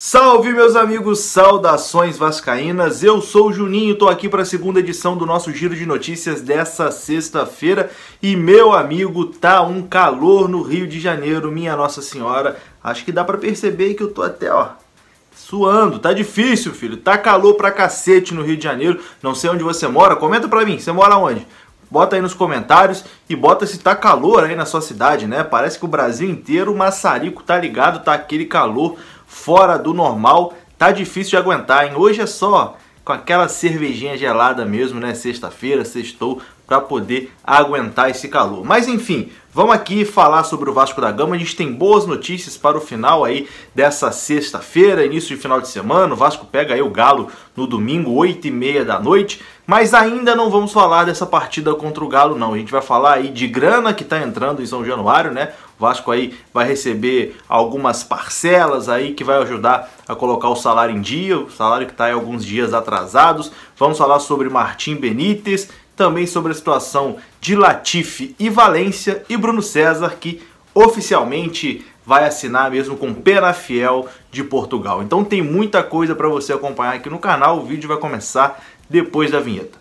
Salve, meus amigos, saudações vascaínas, eu sou o Juninho, tô aqui para a segunda edição do nosso giro de notícias dessa sexta-feira e, meu amigo, tá um calor no Rio de Janeiro, minha Nossa Senhora, acho que dá para perceber que eu tô até, suando, tá difícil, filho, tá calor pra cacete no Rio de Janeiro, não sei onde você mora, comenta pra mim, você mora onde? Bota aí nos comentários e bota se tá calor aí na sua cidade, né? Parece que o Brasil inteiro, o maçarico tá ligado, tá aquele calor fora do normal, tá difícil de aguentar, hein? Hoje é só com aquela cervejinha gelada mesmo, né? Sexta-feira, sextou, para poder aguentar esse calor. Mas enfim, vamos aqui falar sobre o Vasco da Gama. A gente tem boas notícias para o final aí dessa sexta-feira, início de final de semana. O Vasco pega aí o Galo no domingo, 8h30 da noite. Mas ainda não vamos falar dessa partida contra o Galo, não. A gente vai falar aí de grana que está entrando em São Januário, né? O Vasco aí vai receber algumas parcelas aí que vai ajudar a colocar o salário em dia, o salário que está aí alguns dias atrasados. Vamos falar sobre Martim Benítez, também sobre a situação de Latifi e Valência e Bruno César, que oficialmente vai assinar mesmo com Penafiel de Portugal. Então tem muita coisa para você acompanhar aqui no canal, o vídeo vai começar depois da vinheta.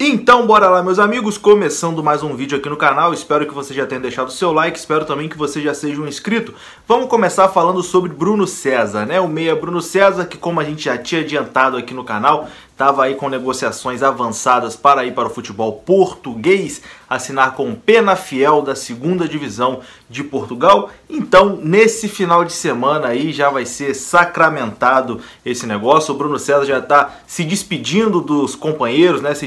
Então bora lá, meus amigos, começando mais um vídeo aqui no canal, espero que você já tenha deixado o seu like, espero também que você já seja um inscrito. Vamos começar falando sobre Bruno César, né? O meia Bruno César, que como a gente já tinha adiantado aqui no canal, estava aí com negociações avançadas para ir para o futebol português, assinar com o Penafiel da 2ª Divisão de Portugal. Então, nesse final de semana aí já vai ser sacramentado esse negócio. O Bruno César já está se despedindo dos companheiros, né? Se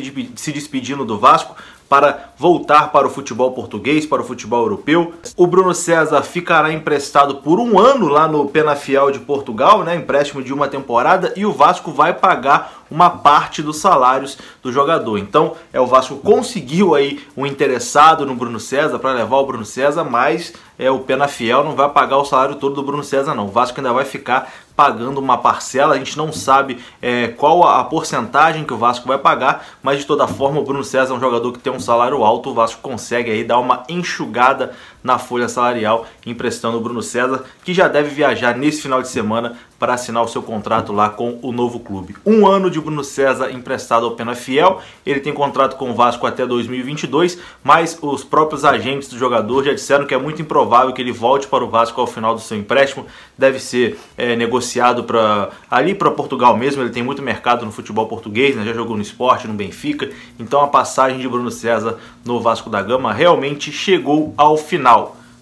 despedindo do Vasco para voltar para o futebol português, para o futebol europeu. O Bruno César ficará emprestado por 1 ano lá no Penafiel de Portugal, né? Empréstimo de 1 temporada, e o Vasco vai pagar uma parte dos salários do jogador. Então, o Vasco conseguiu aí um interessado no Bruno César para levar o Bruno César, mas o Penafiel não vai pagar o salário todo do Bruno César, não. O Vasco ainda vai ficar pagando uma parcela, a gente não sabe qual a porcentagem que o Vasco vai pagar, mas de toda forma o Bruno César é um jogador que tem um salário alto, o Vasco consegue aí dar uma enxugada na folha salarial emprestando o Bruno César, que já deve viajar nesse final de semana para assinar o seu contrato lá com o novo clube. 1 ano de Bruno César emprestado ao Penafiel, ele tem contrato com o Vasco até 2022, mas os próprios agentes do jogador já disseram que é muito improvável que ele volte para o Vasco ao final do seu empréstimo, deve ser negociado para Portugal mesmo, ele tem muito mercado no futebol português, né? Já jogou no Sport, no Benfica, então a passagem de Bruno César no Vasco da Gama realmente chegou ao final.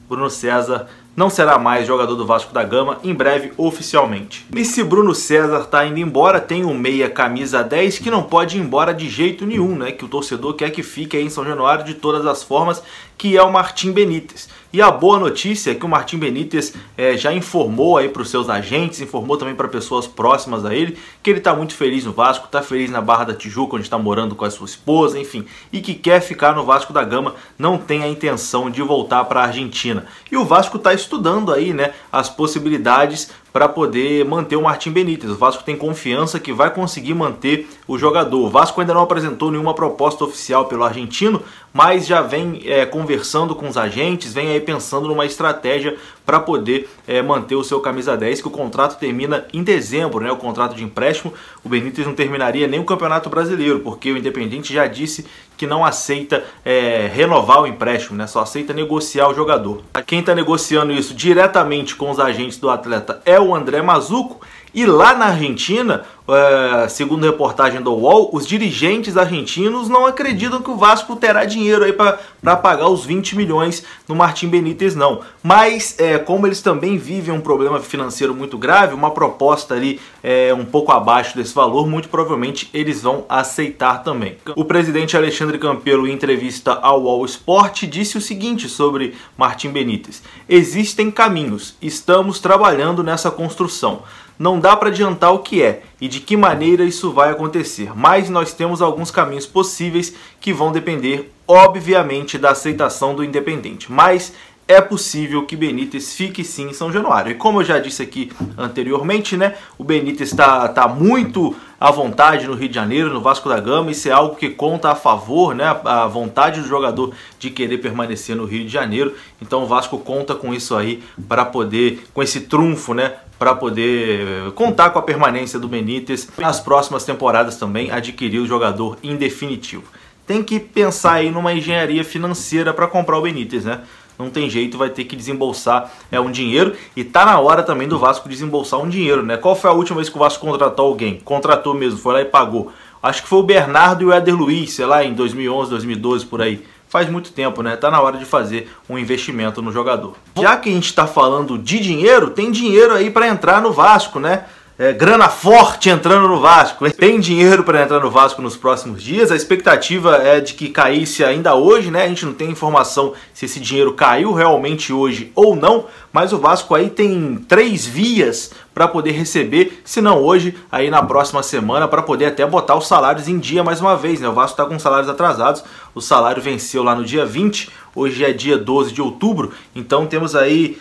Bruno César não será mais jogador do Vasco da Gama, em breve oficialmente. E se Bruno César está indo embora, tem um meia camisa 10 que não pode ir embora de jeito nenhum, né? Que o torcedor quer que fique aí em São Januário de todas as formas, que é o Martim Benítez. E a boa notícia é que o Martim Benítez já informou aí para os seus agentes, informou também para pessoas próximas a ele, que ele está muito feliz no Vasco, está feliz na Barra da Tijuca, onde está morando com a sua esposa, enfim, e que quer ficar no Vasco da Gama, não tem a intenção de voltar para a Argentina. E o Vasco está estudando aí, né, as possibilidades para poder manter o Martim Benítez. O Vasco tem confiança que vai conseguir manter o jogador. O Vasco ainda não apresentou nenhuma proposta oficial pelo argentino, mas já vem conversando com os agentes, vem aí pensando numa estratégia para poder manter o seu camisa 10, que o contrato termina em dezembro, né? O contrato de empréstimo. O Benítez não terminaria nem o Campeonato Brasileiro, porque o Independiente já disse que não aceita renovar o empréstimo, né? Só aceita negociar o jogador. Quem está negociando isso diretamente com os agentes do atleta é o André Mazuco, e lá na Argentina, segundo reportagem do UOL, os dirigentes argentinos não acreditam que o Vasco terá dinheiro aí para pagar os 20 milhões no Martim Benítez, não. Mas, como eles também vivem um problema financeiro muito grave, uma proposta ali um pouco abaixo desse valor, muito provavelmente eles vão aceitar também. O presidente Alexandre Campelo, em entrevista ao UOL Sport, disse o seguinte sobre Martim Benítez: existem caminhos, estamos trabalhando nessa construção. Não dá para adiantar o que é e de que maneira isso vai acontecer, mas nós temos alguns caminhos possíveis que vão depender, obviamente, da aceitação do Independente. Mas é possível que Benítez fique sim em São Januário. E como eu já disse aqui anteriormente, né, o Benítez está muito à vontade no Rio de Janeiro, no Vasco da Gama. Isso é algo que conta a favor, né? A vontade do jogador de querer permanecer no Rio de Janeiro. Então o Vasco conta com isso aí para poder, com esse trunfo, né? Para poder contar com a permanência do Benítez nas próximas temporadas também, adquirir o jogador em definitivo. Tem que pensar aí numa engenharia financeira para comprar o Benítez, né? Não tem jeito, vai ter que desembolsar um dinheiro, e tá na hora também do Vasco desembolsar um dinheiro, né? Qual foi a última vez que o Vasco contratou alguém? Contratou mesmo, foi lá e pagou. Acho que foi o Bernardo e o Éder Luiz, sei lá, em 2011, 2012, por aí. Faz muito tempo, né? Tá na hora de fazer um investimento no jogador. Já que a gente tá falando de dinheiro, tem dinheiro aí para entrar no Vasco, né? Grana forte entrando no Vasco. Tem dinheiro para entrar no Vasco nos próximos dias. A expectativa é de que caísse ainda hoje, né? A gente não tem informação se esse dinheiro caiu realmente hoje ou não, mas o Vasco aí tem 3 vias para poder receber, se não hoje, aí na próxima semana, para poder até botar os salários em dia mais uma vez, né? O Vasco está com salários atrasados, o salário venceu lá no dia 20, hoje é dia 12 de outubro, então temos aí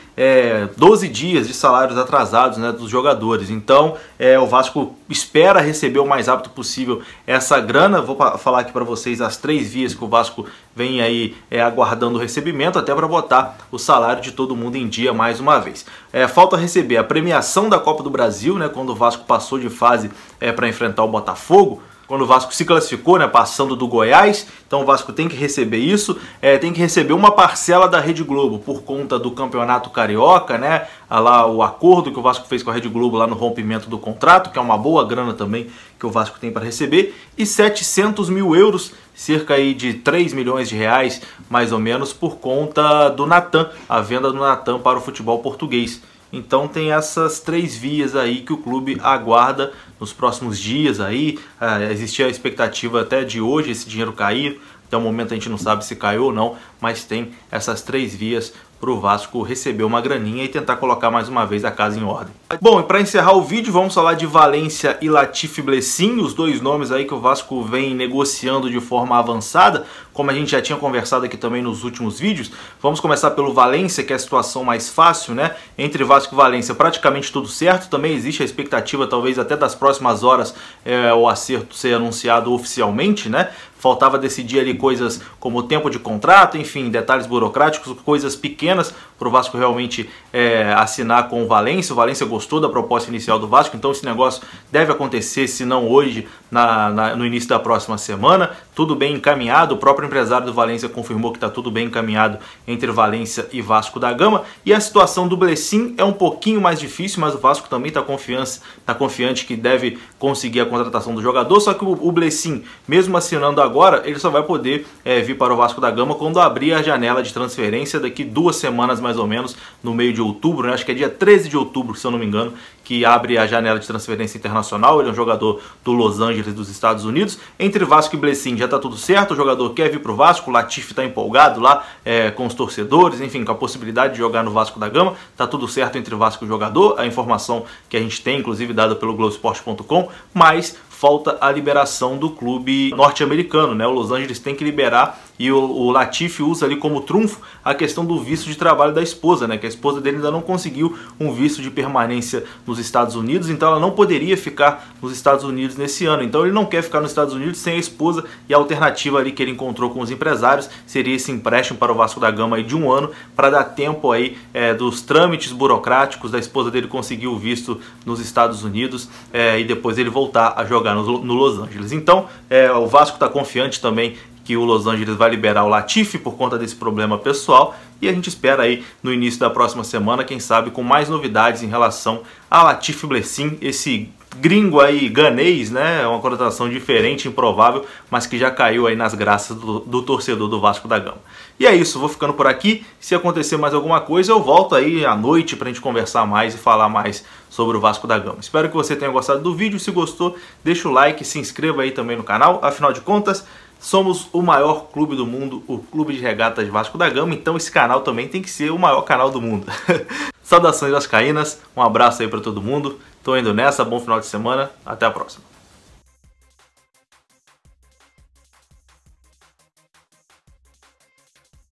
12 dias de salários atrasados, né, dos jogadores. Então o Vasco espera receber o mais rápido possível essa grana. Vou falar aqui para vocês as 3 vias que o Vasco vem aí aguardando o recebimento, até para botar o salário de todo mundo em dia mais uma vez. Falta receber a premiação da Copa do Brasil, né, quando o Vasco passou de fase para enfrentar o Botafogo. Quando o Vasco se classificou, né, passando do Goiás, então o Vasco tem que receber isso, tem que receber uma parcela da Rede Globo por conta do Campeonato Carioca, né, lá o acordo que o Vasco fez com a Rede Globo lá no rompimento do contrato, que é uma boa grana também que o Vasco tem para receber, e 700 mil euros, cerca aí de 3 milhões de reais, mais ou menos, por conta do Natan, a venda do Natan para o futebol português. Então tem essas 3 vias aí que o clube aguarda nos próximos dias aí. Existia a expectativa até de hoje esse dinheiro cair. Até o momento a gente não sabe se caiu ou não, mas tem essas 3 vias para o Vasco receber uma graninha e tentar colocar mais uma vez a casa em ordem. Bom, e para encerrar o vídeo, vamos falar de Valência e Latif Blessin, os 2 nomes aí que o Vasco vem negociando de forma avançada, como a gente já tinha conversado aqui também nos últimos vídeos. Vamos começar pelo Valência, que é a situação mais fácil, né? Entre Vasco e Valência praticamente tudo certo, também existe a expectativa talvez até das próximas horas o acerto ser anunciado oficialmente, né? Faltava decidir ali coisas como o tempo de contrato, enfim, detalhes burocráticos, coisas pequenas para o Vasco realmente assinar com o Valência. O Valência gostou da proposta inicial do Vasco, então esse negócio deve acontecer, se não hoje, no início da próxima semana. Tudo bem encaminhado, o próprio empresário do Valência confirmou que está tudo bem encaminhado entre Valência e Vasco da Gama. E a situação do Blessin é um pouquinho mais difícil, mas o Vasco também está confiante que deve conseguir a contratação do jogador, só que o Blessin, mesmo assinando agora, ele só vai poder vir para o Vasco da Gama quando abrir a janela de transferência daqui 2 semanas mais ou menos, no meio de outubro, né? Acho que é dia 13 de outubro, se eu não me engano, que abre a janela de transferência internacional. Ele é um jogador do Los Angeles, dos Estados Unidos. Entre Vasco e Blessin já está tudo certo, o jogador quer vir para o Vasco, o Latif está empolgado lá com os torcedores, enfim, com a possibilidade de jogar no Vasco da Gama. Está tudo certo entre Vasco e o jogador, a informação que a gente tem, inclusive dada pelo Globoesporte.com, mas falta a liberação do clube norte-americano, né? O Los Angeles tem que liberar, e o Latif usa ali como trunfo a questão do visto de trabalho da esposa, né? Que a esposa dele ainda não conseguiu um visto de permanência nos Estados Unidos, então ela não poderia ficar nos Estados Unidos nesse ano. Então ele não quer ficar nos Estados Unidos sem a esposa, e a alternativa ali que ele encontrou com os empresários seria esse empréstimo para o Vasco da Gama aí de 1 ano, para dar tempo aí dos trâmites burocráticos da esposa dele conseguir o visto nos Estados Unidos e depois ele voltar a jogar no Los Angeles. Então o Vasco está confiante também que o Los Angeles vai liberar o Latif por conta desse problema pessoal, e a gente espera aí no início da próxima semana, quem sabe, com mais novidades em relação a Latif Blessin, esse gringo aí, ganês, né? É uma conotação diferente, improvável, mas que já caiu aí nas graças do torcedor do Vasco da Gama. E é isso, vou ficando por aqui. Se acontecer mais alguma coisa, eu volto aí à noite pra gente conversar mais e falar mais sobre o Vasco da Gama. Espero que você tenha gostado do vídeo. Se gostou, deixa o like, se inscreva aí também no canal. Afinal de contas, somos o maior clube do mundo, o Clube de Regatas Vasco da Gama, então esse canal também tem que ser o maior canal do mundo. Saudações vascaínas, um abraço aí pra todo mundo. Tô indo nessa, bom final de semana, até a próxima.